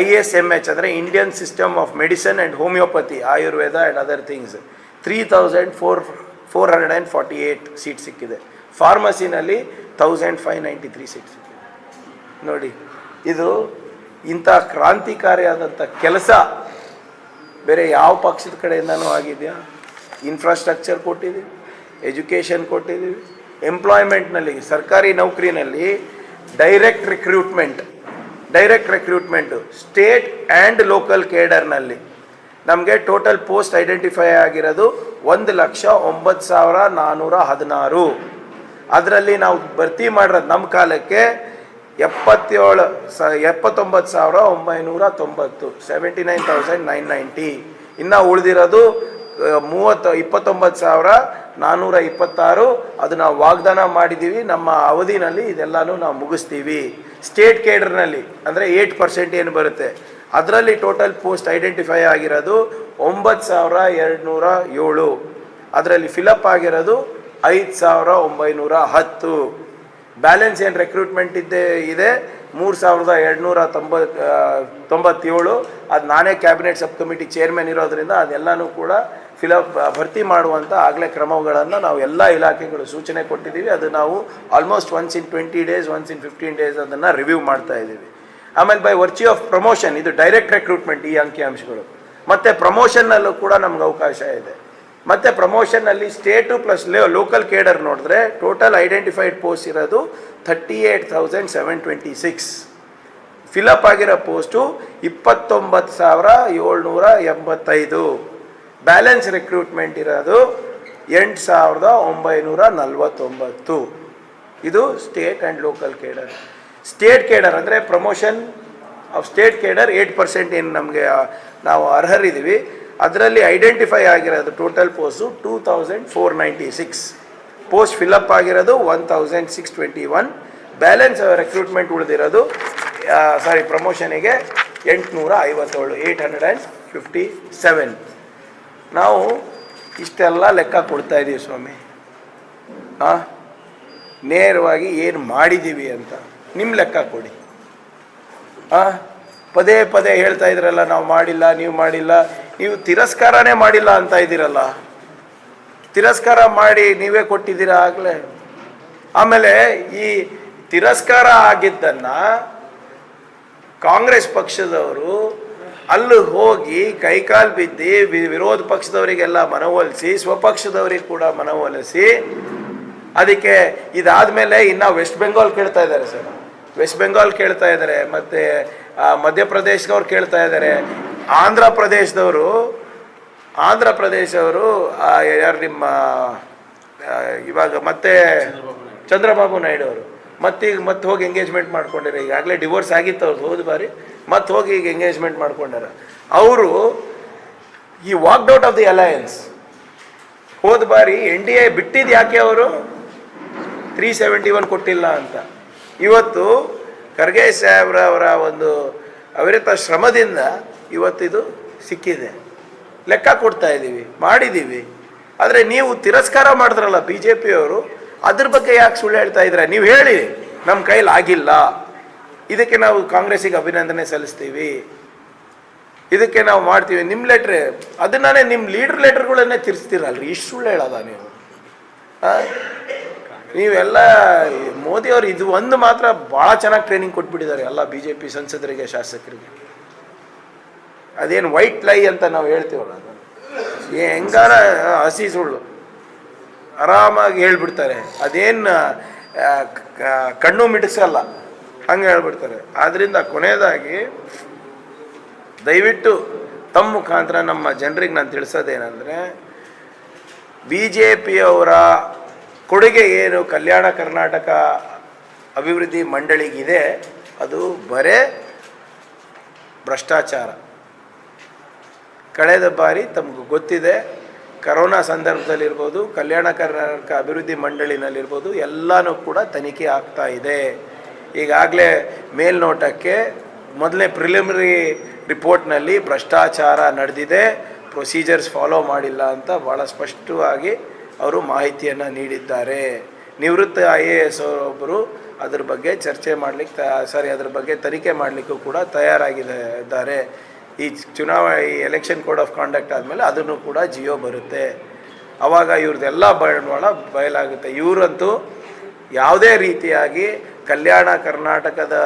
ISMH ಅಂದರೆ Indian system of medicine and homeopathy, Ayurveda and other things 3,448 seat ಸಿಕ್ಕಿದೆ. ಫಾರ್ಮಸಿನಲ್ಲಿ 1,593 ಸೀಟ್ ಸಿಕ್ಕಿದೆ. ನೋಡಿ, ಇದು ಇಂಥ ಕ್ರಾಂತಿಕಾರಿಯಾದಂಥ ಕೆಲಸ ಬೇರೆ ಯಾವ ಪಕ್ಷದ ಕಡೆಯಿಂದನೂ ಆಗಿದೆಯಾ? ಇನ್ಫ್ರಾಸ್ಟ್ರಕ್ಚರ್ ಕೊಟ್ಟಿದ್ದೀವಿ, ಎಜುಕೇಷನ್ ಕೊಟ್ಟಿದ್ದೀವಿ, ಎಂಪ್ಲಾಯ್ಮೆಂಟ್ನಲ್ಲಿ ಸರ್ಕಾರಿ ನೌಕರಿನಲ್ಲಿ direct recruitment state and local ಕೇಡರ್ನಲ್ಲಿ ನಮಗೆ ಟೋಟಲ್ ಪೋಸ್ಟ್ ಐಡೆಂಟಿಫೈ ಆಗಿರೋದು 1,09,416. ಅದರಲ್ಲಿ ನಾವು ಭರ್ತಿ ಮಾಡಿರೋದು ನಮ್ಮ ಕಾಲಕ್ಕೆ 79,990, 79,990. ಇನ್ನು ಉಳಿದಿರೋದು 29,426. ಅದು ನಾವು ವಾಗ್ದಾನ ಮಾಡಿದ್ದೀವಿ, ನಮ್ಮ ಅವಧಿನಲ್ಲಿ ಇದೆಲ್ಲನೂ ನಾವು ಮುಗಿಸ್ತೀವಿ. ಸ್ಟೇಟ್ ಕೇಡರ್ನಲ್ಲಿ ಅಂದರೆ 8% ಏನು ಬರುತ್ತೆ, ಅದರಲ್ಲಿ ಟೋಟಲ್ ಪೋಸ್ಟ್ ಐಡೆಂಟಿಫೈ ಆಗಿರೋದು 9,207. ಅದರಲ್ಲಿ ಫಿಲಪ್ ಆಗಿರೋದು 5,910. ಬ್ಯಾಲೆನ್ಸ್ ಏನು ರೆಕ್ರೂಟ್ಮೆಂಟ್ ಇದೆ 3,297. ಅದು ನಾನೇ ಕ್ಯಾಬಿನೆಟ್ ಸಬ್ ಕಮಿಟಿ ಚೇರ್ಮನ್ ಇರೋದ್ರಿಂದ ಅದೆಲ್ಲನೂ ಕೂಡ ಭರ್ತಿ ಮಾಡುವಂಥ ಆಗಲೇ ಕ್ರಮಗಳನ್ನು ನಾವು ಎಲ್ಲ ಇಲಾಖೆಗಳು ಸೂಚನೆ ಕೊಟ್ಟಿದ್ದೀವಿ. ಅದು ನಾವು almost once in 20 days, once in 15 days ಅದನ್ನು ರಿವ್ಯೂ ಮಾಡ್ತಾ ಇದ್ದೀವಿ. ಆಮೇಲೆ ಬೈ ವರ್ಚ್ಯೂ ಆಫ್ ಪ್ರಮೋಷನ್, ಇದು ಡೈರೆಕ್ಟ್ ರೆಕ್ರೂಟ್ಮೆಂಟ್ ಈ ಅಂಕಿಅಂಶಗಳು. ಮತ್ತು ಪ್ರಮೋಷನ್ನಲ್ಲೂ ಕೂಡ ನಮ್ಗೆ ಅವಕಾಶ ಇದೆ. ಮತ್ತು ಪ್ರಮೋಷನ್ನಲ್ಲಿ ಸ್ಟೇಟು ಪ್ಲಸ್ ಲೋಕಲ್ ಕೇಡರ್ ನೋಡಿದ್ರೆ ಟೋಟಲ್ ಐಡೆಂಟಿಫೈಡ್ ಪೋಸ್ಟ್ ಇರೋದು 38,726. ಫಿಲಪ್ ಆಗಿರೋ ಪೋಸ್ಟು 29,785. ಬ್ಯಾಲೆನ್ಸ್ ರಿಕ್ರೂಟ್ಮೆಂಟ್ ಇರೋದು 8,949. ಇದು state and local cadre. State cadre ಅಂದರೆ ಪ್ರಮೋಷನ್ ಆಫ್ ಸ್ಟೇಟ್ ಕೇಡರ್ 8% ಏನು ನಮಗೆ ನಾವು ಅರ್ಹರಿದ್ದೀವಿ. ಅದರಲ್ಲಿ ಐಡೆಂಟಿಫೈ ಆಗಿರೋದು ಟೋಟಲ್ ಪೋಸ್ಟು 2,496. ಪೋಸ್ಟ್ ಫಿಲಪ್ ಆಗಿರೋದು 1,621. ಬ್ಯಾಲೆನ್ಸ್ ರಿಕ್ರೂಟ್ಮೆಂಟ್ ಉಳಿದಿರೋದು ಪ್ರಮೋಷನಿಗೆ 857, 857. ನಾವು ಇಷ್ಟೆಲ್ಲ ಲೆಕ್ಕ ಕೊಡ್ತಾ ಇದ್ದೀವಿ ಸ್ವಾಮಿ. ನೇರವಾಗಿ ಏನು ಮಾಡಿದ್ದೀವಿ ಅಂತ ನಿಮ್ಮ ಲೆಕ್ಕ ಕೊಡಿ. ಪದೇ ಪದೇ ಹೇಳ್ತಾ ಇದ್ರಲ್ಲ ನಾವು ಮಾಡಿಲ್ಲ, ನೀವು ಮಾಡಿಲ್ಲ, ನೀವು ತಿರಸ್ಕಾರನೇ ಮಾಡಿಲ್ಲ ಅಂತ ಇದ್ದೀರಲ್ಲ. ತಿರಸ್ಕಾರ ಮಾಡಿ ನೀವೇ ಕೊಟ್ಟಿದ್ದೀರಾ ಆಗಲೇ. ಆಮೇಲೆ ಈ ತಿರಸ್ಕಾರ ಆಗಿದ್ದನ್ನು ಕಾಂಗ್ರೆಸ್ ಪಕ್ಷದವರು ಅಲ್ಲಿ ಹೋಗಿ ಕೈಕಾಲು ಬಿದ್ದು ವಿರೋಧ ಪಕ್ಷದವರಿಗೆಲ್ಲ ಮನವೊಲಿಸಿ, ಸ್ವಪಕ್ಷದವರಿಗೆ ಕೂಡ ಮನವೊಲಿಸಿ, ಅದಕ್ಕೆ ಇದಾದಮೇಲೆ ಇನ್ನು ವೆಸ್ಟ್ ಬೆಂಗಾಲ್ ಕೇಳ್ತಾ ಇದ್ದಾರೆ ಸರ್, ವೆಸ್ಟ್ ಬೆಂಗಾಲ್ ಕೇಳ್ತಾ ಇದ್ದಾರೆ, ಮತ್ತು ಮಧ್ಯಪ್ರದೇಶದವ್ರು ಕೇಳ್ತಾ ಇದ್ದಾರೆ, ಆಂಧ್ರ ಪ್ರದೇಶದವರು ಯಾರು ನಿಮ್ಮ ಇವಾಗ ಮತ್ತೆ ಚಂದ್ರಬಾಬು ನಾಯ್ಡು ಅವರು ಮತ್ತೆ ಹೋಗಿ ಎಂಗೇಜ್ಮೆಂಟ್ ಮಾಡ್ಕೊಂಡಿದ್ದಾರೆ. ಈಗಾಗಲೇ ಡಿವೋರ್ಸ್ ಆಗಿತ್ತು ಅವ್ರದ್ದು ಹೋದ ಬಾರಿ, ಮತ್ತೆ ಹೋಗಿ ಈಗ ಎಂಗೇಜ್ಮೆಂಟ್ ಮಾಡ್ಕೊಂಡಾರ. ಅವರು ಈ walked out of the alliance. ಹೋದ ಬಾರಿ NDA ಬಿಟ್ಟಿದ್ದು ಯಾಕೆ ಅವರು 371 ಕೊಟ್ಟಿಲ್ಲ ಅಂತ. ಇವತ್ತು ಖರ್ಗೆ ಸಾಹೇಬ್ರವರ ಒಂದು ಅವಿರತ ಶ್ರಮದಿಂದ ಇವತ್ತಿದು ಸಿಕ್ಕಿದೆ. ಲೆಕ್ಕ ಕೊಡ್ತಾ ಇದ್ದೀವಿ, ಮಾಡಿದ್ದೀವಿ. ಆದರೆ ನೀವು ತಿರಸ್ಕಾರ ಮಾಡಿದ್ರಲ್ಲ BJP ಅವರು, ಅದ್ರ ಬಗ್ಗೆ ಯಾಕೆ ಸುಳ್ಳು ಹೇಳ್ತಾ ಇದ್ದೀರಾ? ನೀವು ಹೇಳಿ ನಮ್ಮ ಕೈಲಿ ಆಗಿಲ್ಲ, ಇದಕ್ಕೆ ನಾವು ಕಾಂಗ್ರೆಸ್ಸಿಗೆ ಅಭಿನಂದನೆ ಸಲ್ಲಿಸ್ತೀವಿ, ಇದಕ್ಕೆ ನಾವು ಮಾಡ್ತೀವಿ. ನಿಮ್ಮ ಲೆಟ್ರೆ ಅದನ್ನೇ ನಿಮ್ಮ ಲೀಡರ್ ಲೆಟರ್ಗಳನ್ನೇ ತಿರ್ಸ್ತೀರಲ್ರಿ. ಇಷ್ಟು ಸುಳ್ಳು ಹೇಳೋದ ನೀವು? ನೀವೆಲ್ಲ ಮೋದಿಯವರು ಇದು ಒಂದು ಮಾತ್ರ ಭಾಳ ಚೆನ್ನಾಗಿ ಟ್ರೈನಿಂಗ್ ಕೊಟ್ಬಿಟ್ಟಿದ್ದಾರೆ ಎಲ್ಲ BJP ಸಂಸದರಿಗೆ, ಶಾಸಕರಿಗೆ. ಅದೇನು ವೈಟ್ ಲೈ ಅಂತ ನಾವು ಹೇಳ್ತೀವಲ್ಲ, ಅದು ಹೆಂಗಾರ ಹಸಿ ಸುಳ್ಳು ಆರಾಮಾಗಿ ಹೇಳ್ಬಿಡ್ತಾರೆ. ಅದೇನು ಕಣ್ಣು ಮಿಡಿಸಲ್ಲ, ಹಂಗೆ ಹೇಳ್ಬಿಡ್ತಾರೆ. ಆದ್ದರಿಂದ ಕೊನೆಯದಾಗಿ ದಯವಿಟ್ಟು ತಮ್ಮ ಮುಖಾಂತರ ನಮ್ಮ ಜನರಿಗೆ ನಾನು ತಿಳಿಸೋದೇನೆಂದರೆ, BJPಯವರ ಕೊಡುಗೆ ಏನು ಕಲ್ಯಾಣ ಕರ್ನಾಟಕ ಅಭಿವೃದ್ಧಿ ಮಂಡಳಿಗಿದೆ, ಅದು ಬರೇ ಭ್ರಷ್ಟಾಚಾರ. ಕಳೆದ ಬಾರಿ ತಮಗೂ ಗೊತ್ತಿದೆ, ಕರೋನಾ ಸಂದರ್ಭದಲ್ಲಿರ್ಬೋದು, ಕಲ್ಯಾಣ ಕರ್ನಾಟಕ ಅಭಿವೃದ್ಧಿ ಮಂಡಳಿನಲ್ಲಿರ್ಬೋದು, ಎಲ್ಲನೂ ಕೂಡ ತನಿಖೆ ಆಗ್ತಾ ಇದೆ. ಈಗಾಗಲೇ ಮೇಲ್ನೋಟಕ್ಕೆ ಮೊದಲನೇ ಪ್ರಿಲಿಮಿನರಿ ರಿಪೋರ್ಟ್ನಲ್ಲಿ ಭ್ರಷ್ಟಾಚಾರ ನಡೆದಿದೆ, ಪ್ರೊಸೀಜರ್ಸ್ ಫಾಲೋ ಮಾಡಿಲ್ಲ ಅಂತ ಭಾಳ ಸ್ಪಷ್ಟವಾಗಿ ಅವರು ಮಾಹಿತಿಯನ್ನು ನೀಡಿದ್ದಾರೆ. ನಿವೃತ್ತ IAS ಅವರೊಬ್ಬರು ಅದ್ರ ಬಗ್ಗೆ ಚರ್ಚೆ ಮಾಡಲಿಕ್ಕೆ ಅದ್ರ ಬಗ್ಗೆ ತನಿಖೆ ಮಾಡಲಿಕ್ಕೂ ಕೂಡ ತಯಾರಾಗಿದ್ದಾರೆ. ಈ ಎಲೆಕ್ಷನ್ ಕೋಡ್ ಆಫ್ ಕಾಂಡಕ್ಟ್ ಆದಮೇಲೆ ಅದನ್ನು ಕೂಡ ಜಿಯೋ ಬರುತ್ತೆ. ಆವಾಗ ಇವ್ರದ್ದೆಲ್ಲ ಬಂಡವಾಳ ಬಯಲಾಗುತ್ತೆ. ಇವರಂತೂ ಯಾವುದೇ ರೀತಿಯಾಗಿ ಕಲ್ಯಾಣ ಕರ್ನಾಟಕದ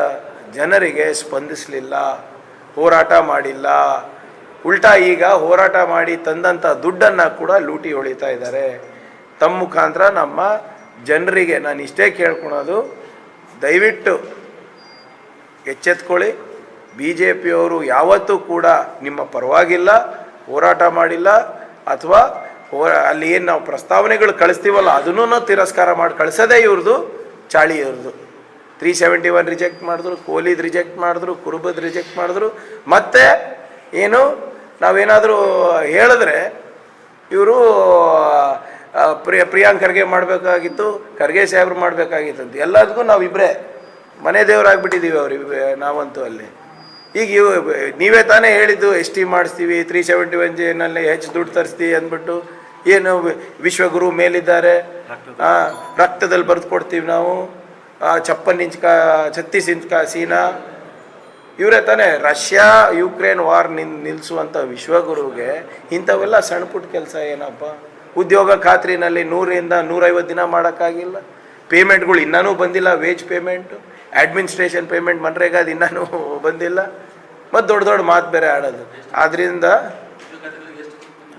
ಜನರಿಗೆ ಸ್ಪಂದಿಸಲಿಲ್ಲ, ಹೋರಾಟ ಮಾಡಿಲ್ಲ. ಉಲ್ಟಾ ಈಗ ಹೋರಾಟ ಮಾಡಿ ತಂದಂಥ ದುಡ್ಡನ್ನು ಕೂಡ ಲೂಟಿ ಹೊಳಿತಾ ಇದ್ದಾರೆ. ತಮ್ಮ ಮುಖಾಂತರ ನಮ್ಮ ಜನರಿಗೆ ನಾನು ಇಷ್ಟೇ ಕೇಳ್ಕೊಳೋದು, ದಯವಿಟ್ಟು ಎಚ್ಚೆತ್ಕೊಳ್ಳಿ. BJPಯವರು ಯಾವತ್ತೂ ಕೂಡ ನಿಮ್ಮ ಪರವಾಗಿಲ್ಲ, ಹೋರಾಟ ಮಾಡಿಲ್ಲ, ಅಥವಾ ಅಲ್ಲಿ ಏನು ನಾವು ಪ್ರಸ್ತಾವನೆಗಳು ಕಳಿಸ್ತೀವಲ್ಲ ಅದನ್ನೂ ತಿರಸ್ಕಾರ ಮಾಡಿ ಕಳಿಸೋದೇ ಇವ್ರದ್ದು ಚಾಳಿ. ಇವ್ರದ್ದು 371 ರಿಜೆಕ್ಟ್ ಮಾಡಿದ್ರು, ಕೋಲಿದ್ ರಿಜೆಕ್ಟ್ ಮಾಡಿದ್ರು, ಕುರುಬದ್ ರಿಜೆಕ್ಟ್ ಮಾಡಿದ್ರು. ಮತ್ತು ಏನು ನಾವೇನಾದರೂ ಹೇಳಿದ್ರೆ ಇವರು ಪ್ರಿಯಾಂಕ್ ಖರ್ಗೆ ಮಾಡಬೇಕಾಗಿತ್ತು, ಖರ್ಗೆ ಸಾಹೇಬ್ರು ಮಾಡಬೇಕಾಗಿತ್ತು ಅಂತ ಎಲ್ಲದಕ್ಕೂ ನಾವಿಬ್ಬರೇ ಮನೆ ದೇವರಾಗ್ಬಿಟ್ಟಿದ್ದೀವಿ ಅವ್ರಿಗೆ. ನಾವಂತೂ ಅಲ್ಲಿ ಈಗ ನೀವೇ ತಾನೇ ಹೇಳಿದ್ದು ST ಮಾಡಿಸ್ತೀವಿ, 371 ಹೆಚ್ಚು ದುಡ್ಡು ತರಿಸ್ತೀವಿ ಅಂದ್ಬಿಟ್ಟು. ಏನು ವಿಶ್ವಗುರು ಮೇಲಿದ್ದಾರೆ, ರಕ್ತದಲ್ಲಿ ಬರೆದು ಕೊಡ್ತೀವಿ ನಾವು, 56 ಇಂಚ್ 36 ಇಂಚ್ ಸೀನಾ. ಇವರೇ ತಾನೇ ರಷ್ಯಾ ಯುಕ್ರೇನ್ ವಾರ್ ನಿಲ್ಲಿಸುವಂಥ ವಿಶ್ವಗುರುಗೆ ಇಂಥವೆಲ್ಲ ಸಣ್ಣ ಪುಟ್ಟ ಕೆಲಸ ಏನಪ್ಪ? ಉದ್ಯೋಗ ಖಾತ್ರಿನಲ್ಲಿ 100ರಿಂದ 150 ದಿನ ಮಾಡೋಕ್ಕಾಗಿಲ್ಲ. ಪೇಮೆಂಟ್ಗಳು ಇನ್ನೂ ಬಂದಿಲ್ಲ, ವೇಜ್ ಪೇಮೆಂಟು, ಅಡ್ಮಿನಿಸ್ಟ್ರೇಷನ್ ಪೇಮೆಂಟ್, ಮನ್ರೇಗಾದ ಇನ್ನೂ ಬಂದಿಲ್ಲ. ಮತ್ತು ದೊಡ್ಡ ದೊಡ್ಡ ಮಾತು ಬೇರೆ ಆಡೋದು. ಆದ್ದರಿಂದ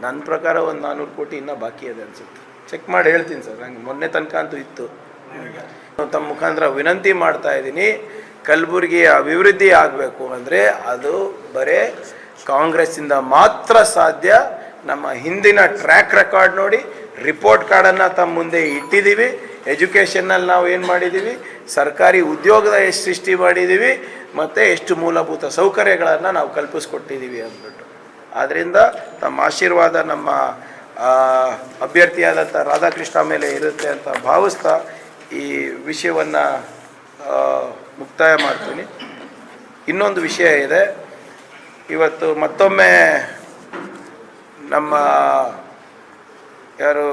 ನನ್ನ ಪ್ರಕಾರ ಒಂದು 400 ಕೋಟಿ ಇನ್ನೂ ಬಾಕಿ ಇದೆ ಅನಿಸುತ್ತೆ. ಚೆಕ್ ಮಾಡಿ ಹೇಳ್ತೀನಿ ಸರ್, ನಂಗೆ ಮೊನ್ನೆ ತನಕ ಅಂತೂ ಇತ್ತು. ತಮ್ಮ ಮುಖಾಂತರ ವಿನಂತಿ ಮಾಡ್ತಾ ಇದ್ದೀನಿ, ಕಲಬುರಗಿ ಅಭಿವೃದ್ಧಿ ಆಗಬೇಕು ಅಂದರೆ ಅದು ಬರೇ ಕಾಂಗ್ರೆಸ್ಸಿಂದ ಮಾತ್ರ ಸಾಧ್ಯ. ನಮ್ಮ ಹಿಂದಿನ ಟ್ರ್ಯಾಕ್ ರೆಕಾರ್ಡ್ ನೋಡಿ, ರಿಪೋರ್ಟ್ ಕಾರ್ಡನ್ನು ತಮ್ಮ ಮುಂದೆ ಇಟ್ಟಿದ್ದೀವಿ. ಎಜುಕೇಷನ್ನಲ್ಲಿ ನಾವು ಏನು ಮಾಡಿದ್ದೀವಿ, ಸರ್ಕಾರಿ ಉದ್ಯೋಗದ ಎಷ್ಟು ಸೃಷ್ಟಿ ಮಾಡಿದ್ದೀವಿ, ಮತ್ತು ಎಷ್ಟು ಮೂಲಭೂತ ಸೌಕರ್ಯಗಳನ್ನು ನಾವು ಕಲ್ಪಿಸ್ಕೊಟ್ಟಿದ್ದೀವಿ ಅಂದ್ಬಿಟ್ಟು. ಆದ್ದರಿಂದ ತಮ್ಮ ಆಶೀರ್ವಾದ ನಮ್ಮ ಅಭ್ಯರ್ಥಿಯಾದಂಥ ರಾಧಾಕೃಷ್ಣ ಮೇಲೆ ಇರುತ್ತೆ ಅಂತ ಭಾವಿಸ್ತಾ ಈ ವಿಷಯವನ್ನು ಮುಕ್ತಾಯ ಮಾಡ್ತೀನಿ. ಇನ್ನೊಂದು ವಿಷಯ ಇದೆ. ಇವತ್ತು ಮತ್ತೊಮ್ಮೆ ನಮ್ಮ ಯಾರು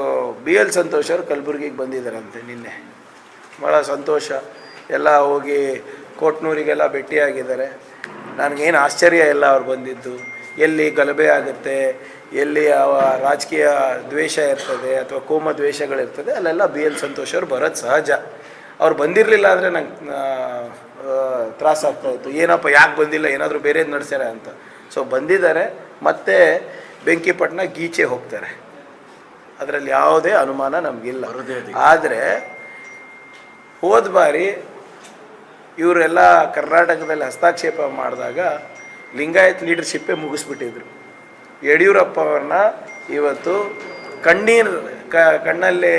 BL ಸಂತೋಷ್ ಅವರು ಕಲಬುರಗಿಗೆ ಬಂದಿದ್ದಾರಂತೆ. ನಿನ್ನೆ ಭಾಳ ಸಂತೋಷ. ಎಲ್ಲ ಹೋಗಿ ಕೋಟ್ನೂರಿಗೆಲ್ಲ ಭೇಟಿಯಾಗಿದ್ದಾರೆ. ನನಗೇನು ಆಶ್ಚರ್ಯ ಇಲ್ಲ ಅವ್ರು ಬಂದಿದ್ದು. ಎಲ್ಲಿ ಗಲಭೆ ಆಗುತ್ತೆ, ಎಲ್ಲಿ ರಾಜಕೀಯ ದ್ವೇಷ ಇರ್ತದೆ ಅಥವಾ ಕೋಮ ದ್ವೇಷಗಳಿರ್ತದೆ, ಅಲ್ಲೆಲ್ಲ BL ಸಂತೋಷ್ ಅವರು ಬರೋದು ಸಹಜ. ಅವ್ರು ಬಂದಿರಲಿಲ್ಲ ಅಂದರೆ ನಂಗೆ ತ್ರಾಸಾಗ್ತಾಯಿತ್ತು. ಏನಪ್ಪ ಯಾಕೆ ಬಂದಿಲ್ಲ, ಏನಾದರೂ ಬೇರೆದು ನಡೆಸ್ಯಾರ ಅಂತ. ಸೊ ಬಂದಿದ್ದಾರೆ, ಮತ್ತೆ ಬೆಂಕಿಪಟ್ಟಣ ಗೀಚೆ ಹೋಗ್ತಾರೆ, ಅದರಲ್ಲಿ ಯಾವುದೇ ಅನುಮಾನ ನಮಗಿಲ್ಲ. ಆದರೆ ಹೋದ ಬಾರಿ ಇವರೆಲ್ಲ ಕರ್ನಾಟಕದಲ್ಲಿ ಹಸ್ತಕ್ಷೇಪ ಮಾಡಿದಾಗ ಲಿಂಗಾಯತ್ ಲೀಡರ್ಶಿಪ್ಪೇ ಮುಗಿಸ್ಬಿಟ್ಟಿದ್ರು. ಯಡಿಯೂರಪ್ಪ ಅವ್ರನ್ನ ಇವತ್ತು ಕಣ್ಣಲ್ಲಿ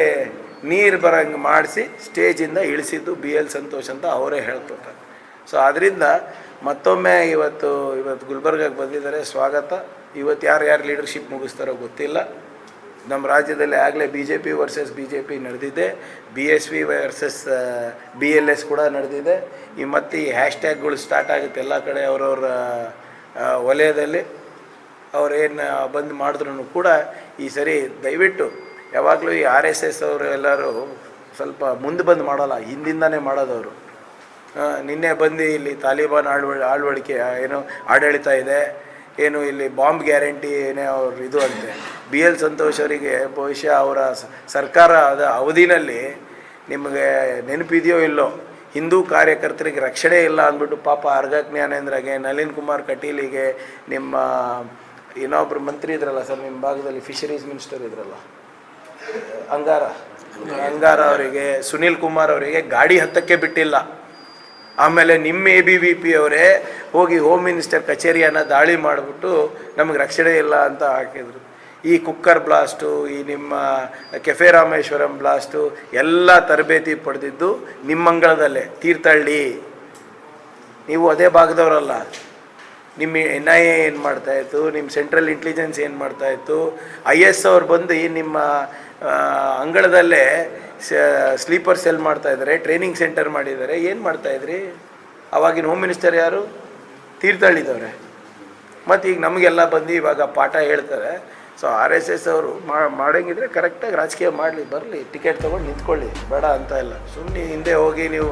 ನೀರು ಬರೋಂಗೆ ಮಾಡಿಸಿ ಸ್ಟೇಜಿಂದ ಇಳಿಸಿದ್ದು BL ಸಂತೋಷ್ ಅಂತ ಅವರೇ ಹೇಳ್ಕೊತಾರೆ. ಸೊ ಅದರಿಂದ ಮತ್ತೊಮ್ಮೆ ಇವತ್ತು ಗುಲ್ಬರ್ಗಕ್ಕೆ ಬಂದಿದ್ದಾರೆ, ಸ್ವಾಗತ. ಇವತ್ತು ಯಾರು ಲೀಡರ್ಶಿಪ್ ಮುಗಿಸ್ತಾರೋ ಗೊತ್ತಿಲ್ಲ. ನಮ್ಮ ರಾಜ್ಯದಲ್ಲಿ ಆಗಲೇ BJP ವರ್ಸಸ್ BJP ನಡೆದಿದೆ, BSP ವರ್ಸಸ್ BLS ಕೂಡ ನಡೆದಿದೆ. ಮತ್ತು ಈ ಹ್ಯಾಶ್ಟ್ಯಾಗ್ಗಳು ಸ್ಟಾರ್ಟ್ ಆಗುತ್ತೆ ಎಲ್ಲ ಕಡೆ ಅವ್ರವ್ರ ವಲಯದಲ್ಲಿ. ಅವ್ರೇನು ಬಂದು ಮಾಡಿದ್ರು ಕೂಡ ಈ ಸರಿ ದಯವಿಟ್ಟು ಯಾವಾಗಲೂ ಈ RSS ಅವರು ಎಲ್ಲರೂ ಸ್ವಲ್ಪ ಮುಂದೆ ಬಂದು ಮಾಡೋಲ್ಲ, ಹಿಂದಿಂದನೇ ಮಾಡೋದವರು. ನಿನ್ನೆ ಬಂದು ಇಲ್ಲಿ ತಾಲಿಬಾನ್ ಆಳ್ವಡಿಕೆ ಏನು ಆಡಳಿತ ಇದೆ, ಏನು ಇಲ್ಲಿ ಬಾಂಬ್ ಗ್ಯಾರಂಟಿ ಏನೇ ಅವ್ರು ಇದು ಅಂತೆ. BL ಸಂತೋಷ್ ಅವರಿಗೆ ಬಹುಶಃ ಅವರ ಸರ್ಕಾರದ ಅವಧಿನಲ್ಲಿ ನಿಮಗೆ ನೆನಪಿದೆಯೋ ಇಲ್ಲೋ, ಹಿಂದೂ ಕಾರ್ಯಕರ್ತರಿಗೆ ರಕ್ಷಣೆ ಇಲ್ಲ ಅಂದ್ಬಿಟ್ಟು ಪಾಪ ಅರ್ಗ ಜ್ಞಾನೇಂದ್ರಗೆ, ನಳಿನ್ ಕುಮಾರ್ ಕಟೀಲಿಗೆ, ನಿಮ್ಮ ಇನ್ನೊಬ್ಬರು ಮಂತ್ರಿ ಇದ್ರಲ್ಲ ಸರ್ ನಿಮ್ಮ ಭಾಗದಲ್ಲಿ, ಫಿಶರೀಸ್ ಮಿನಿಸ್ಟರ್ ಇದ್ರಲ್ಲ ಅಂಗಾರ ಅವರಿಗೆ, ಸುನೀಲ್ ಕುಮಾರ್ ಅವರಿಗೆ ಗಾಡಿ ಹತ್ತಕ್ಕೆ ಬಿಟ್ಟಿಲ್ಲ. ಆಮೇಲೆ ನಿಮ್ಮ ABVP ಅವರೇ ಹೋಗಿ ಹೋಮ್ ಮಿನಿಸ್ಟರ್ ಕಚೇರಿಯನ್ನು ದಾಳಿ ಮಾಡಿಬಿಟ್ಟು ನಮಗೆ ರಕ್ಷಣೆ ಇಲ್ಲ ಅಂತ ಹಾಕಿದರು. ಈ ಕುಕ್ಕರ್ ಬ್ಲಾಸ್ಟು, ಈ ನಿಮ್ಮ ಕೆಫೆ ರಾಮೇಶ್ವರಂ ಬ್ಲಾಸ್ಟು ಎಲ್ಲ ತರಬೇತಿ ಪಡೆದಿದ್ದು ನಿಮ್ಮಂಗಳದಲ್ಲೇ ತೀರ್ಥಹಳ್ಳಿ. ನೀವು ಅದೇ ಭಾಗದವರಲ್ಲ. ನಿಮ್ಮ NIA ಏನು ಮಾಡ್ತಾಯಿತ್ತು, ನಿಮ್ಮ ಸೆಂಟ್ರಲ್ ಇಂಟೆಲಿಜೆನ್ಸ್ ಏನು ಮಾಡ್ತಾಯಿತ್ತು, IS ಅವ್ರು ಬಂದು ನಿಮ್ಮ ಅಂಗಳದಲ್ಲೇ ಸ್ಲೀಪರ್ ಸೆಲ್ ಮಾಡ್ತಾಯಿದ್ದಾರೆ, ಟ್ರೈನಿಂಗ್ ಸೆಂಟರ್ ಮಾಡಿದ್ದಾರೆ. ಏನು ಮಾಡ್ತಾಯಿದ್ರಿ? ಅವಾಗಿನ ಹೋಮ್ ಮಿನಿಸ್ಟರ್ ಯಾರು? ತೀರ್ಥಹಳ್ಳಿದವ್ರೆ. ಮತ್ತು ಈಗ ನಮಗೆಲ್ಲ ಬಂದು ಇವಾಗ ಪಾಠ ಹೇಳ್ತಾರೆ. ಸೊ RSS ಅವರು ಮಾಡೋಂಗಿದ್ರೆ ಕರೆಕ್ಟಾಗಿ ರಾಜಕೀಯ ಮಾಡಲಿ, ಬರಲಿ, ಟಿಕೆಟ್ ತೊಗೊಂಡು ನಿಂತ್ಕೊಳ್ಳಿ, ಬೇಡ ಅಂತ ಇಲ್ಲ. ಸುಮ್ಮನೆ ಹಿಂದೆ ಹೋಗಿ ನೀವು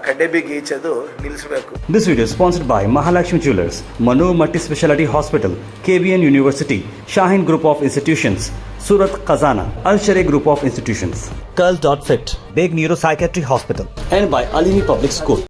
ಕಡ್ಡೆ ಬಿಗಿ ಈಚೋದು ನಿಲ್ಲಿಸಬೇಕು. This video is sponsored by Mahalakshmi Jewelers, Manu Multi Speciality Hospital, KBN University, Shaheen Group of Institutions, Surat Khazana, Al Sharia Group of Institutions, Curl.fit, Big Neuropsychiatry Hospital, and by Alimi Public School.